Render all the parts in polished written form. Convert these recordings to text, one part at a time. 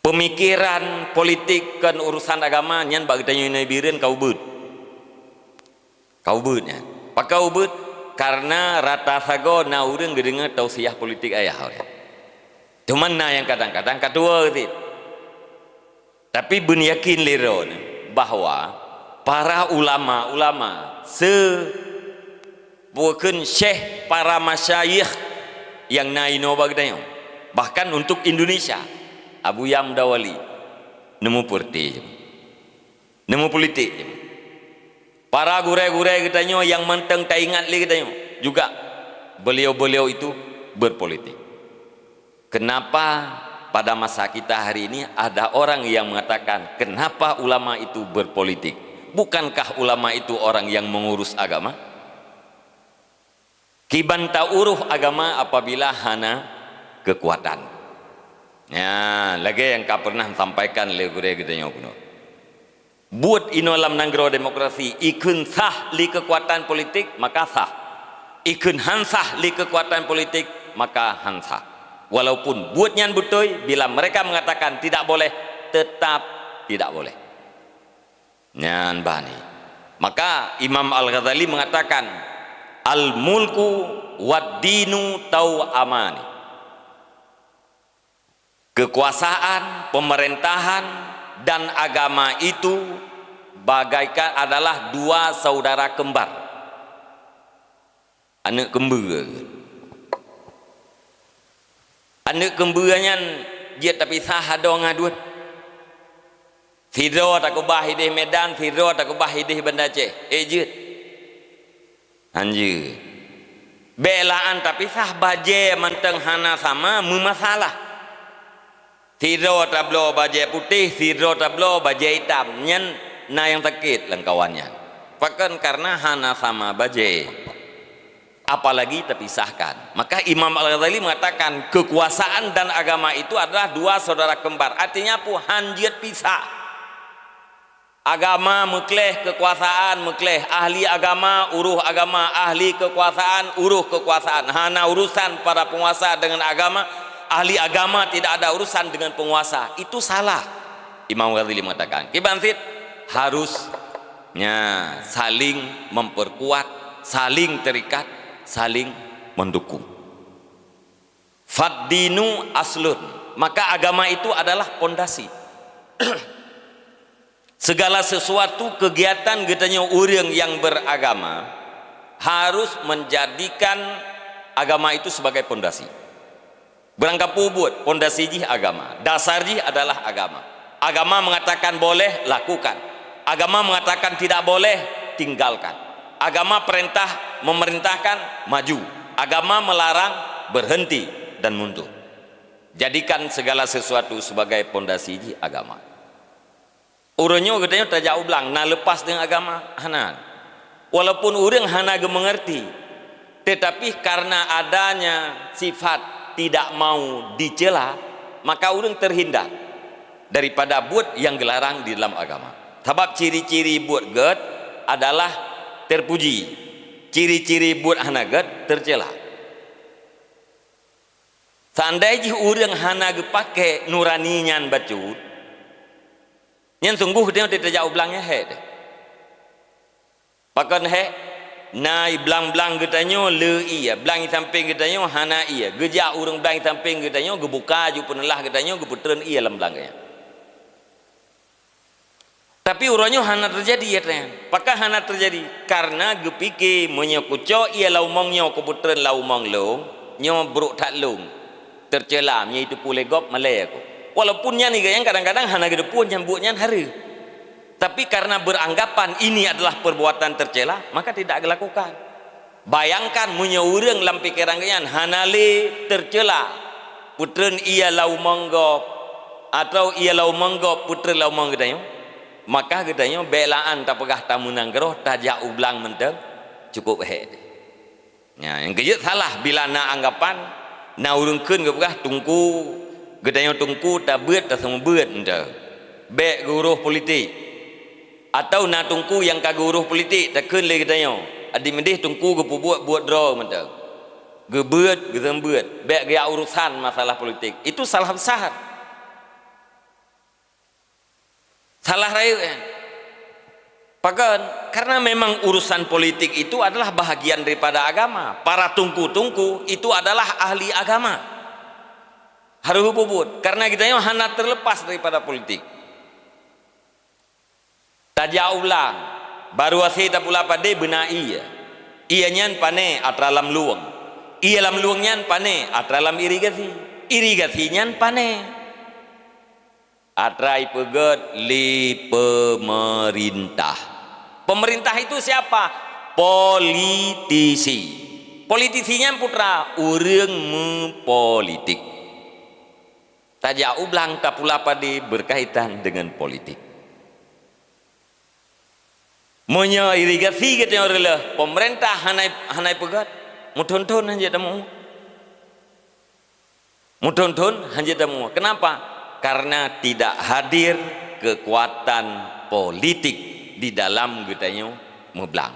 pemikiran politik kan urusan agama nyan bagi tanya birin kau beutnya pakau beut karena rata sago na urang gedenga tausiah politik ayah cuman na yang kadang-kadang kedua gitu. Tapi ben yakin lero bahwa para ulama-ulama bukan syekh para masyayikh yang naino bagdayo bahkan untuk Indonesia Abu Yam Dawali nemu politik para gure-gure katanya yang menteng tak ingat lagi katanya juga beliau-beliau itu berpolitik. Kenapa pada masa kita hari ini ada orang yang mengatakan kenapa ulama itu berpolitik? Bukankah ulama itu orang yang mengurus agama? Kiban ta'uruh agama apabila hana kekuatan. Ya, lagi yang kau pernah sampaikan legure katanya kuno. Buat inolam nanggro demokrasi ikun sah li kekuatan politik maka sah, ikun hansah li kekuatan politik maka hansah. Walaupun buat nyan betul bila mereka mengatakan tidak boleh tetap tidak boleh nyan bani. Maka Imam Al-Ghazali mengatakan al-mulku wad dinu tau amani, kekuasaan, pemerintahan dan agama itu bagaikan adalah dua saudara kembar, anak kembarnya dia tapi sah dong ngadut Fidro tak kubah hidih Medan, Fidro tak kubah hidih Banda Aceh ejut anjir belaan tapi sah baje menteng hana sama memasalah. Fidro tablo bajai putih, Fidro tablo bajai hitam nyen na yang sakit lengkawannya bahkan karena hana sama bajai apalagi terpisahkan. Maka Imam Al-Ghazali mengatakan kekuasaan dan agama itu adalah dua saudara kembar, artinya hanjiat pisah. Agama mekleh, kekuasaan mekleh, ahli agama uruh agama, ahli kekuasaan uruh kekuasaan. Hana urusan para penguasa dengan agama, ahli agama tidak ada urusan dengan penguasa. Itu salah. Imam Ghazali mengatakan kibansit harusnya saling memperkuat, saling terikat, saling mendukung. Faddinu aslun, maka agama itu adalah pondasi. Segala sesuatu kegiatan katanya orang yang beragama harus menjadikan agama itu sebagai pondasi. Berangkap buat pondasi jih agama, dasar jih adalah agama. Agama mengatakan boleh, lakukan. Agama mengatakan tidak boleh, tinggalkan. Agama perintah, memerintahkan, maju. Agama melarang, berhenti dan mundur. Jadikan segala sesuatu sebagai pondasi jih agama. Urangnya katanya tak jauh belang, nah lepas dengan agama hana. Walaupun orang hana mengerti, tetapi karena adanya sifat tidak mau dicela, maka orang terhindar daripada buat yang dilarang di dalam agama. Sebab ciri-ciri buat ged adalah terpuji, ciri-ciri buat hana ged tercela. Seandainya orang hana pakai nuraninya bacut, yang sungguh dia tidak jauh belangnya pakan nai belang-belang katanya le iya belang samping katanya hana iya gejak urang belang samping katanya gebuka ju penelah katanya geputren iya lam belangnya. Tapi urangnya hana terjadi ya tren pakah hana terjadi karena gepike menyokuco ia laumongnya keputren laumong long nyo bruk tak long tercelam iaitu pulegop malay aku. Walaupun yang kadang-kadang hana gedepun yang buatnya hari, tapi karena beranggapan ini adalah perbuatan tercela maka tidak dilakukan. Bayangkan punya orang dalam pikiran kalian hanale tercela putren ia lau menggop atau ia lau menggop putren lau menggedanya, maka gedanya belaan tak pegah tamu nanggeroh tajak ublang menteng cukup ya, yang kejut salah bila na anggapan na urungkeun gepegah tungku gedanya tungku tak beut tak semua beut ente bek guruh politik atau na tungku yang kaguruh politik tak keun le gedanya adi mendih tungku gepu buat draw mente gebeut gesem beut bek gaya urusan masalah politik itu salah besar. salah rayu kan. Pakan, karena memang urusan politik itu adalah bahagian daripada agama. Para tungku-tungku itu adalah ahli agama. Harus bubut, karena kita yang hana terlepas daripada politik. Tajak ulang, baru asita pula pada benai ya. Ia nyan pane atralam luang. Ia lam luang nyan pane atralam irigasi. Irigasi nyan pane. Atrai pegat li pemerintah. Pemerintah itu siapa? Politisi. Politisinya putra urang mempolitik. Tajak ulang tak pula pada berkaitan dengan politik. Monya irigasi katanya orang lah. Pemerintah hanai pegat. Muton-ton hanya temu. Muton-ton hanya temu. Kenapa? Karena tidak hadir kekuatan politik di dalam getanya meblang,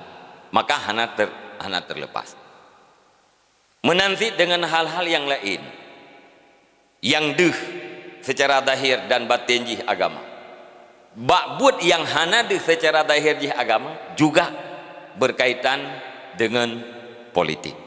maka hana terlepas. Menanti dengan hal-hal yang lain yang deh secara zahir dan batin jih agama. Bakbut yang hana deh secara zahir jih agama juga berkaitan dengan politik.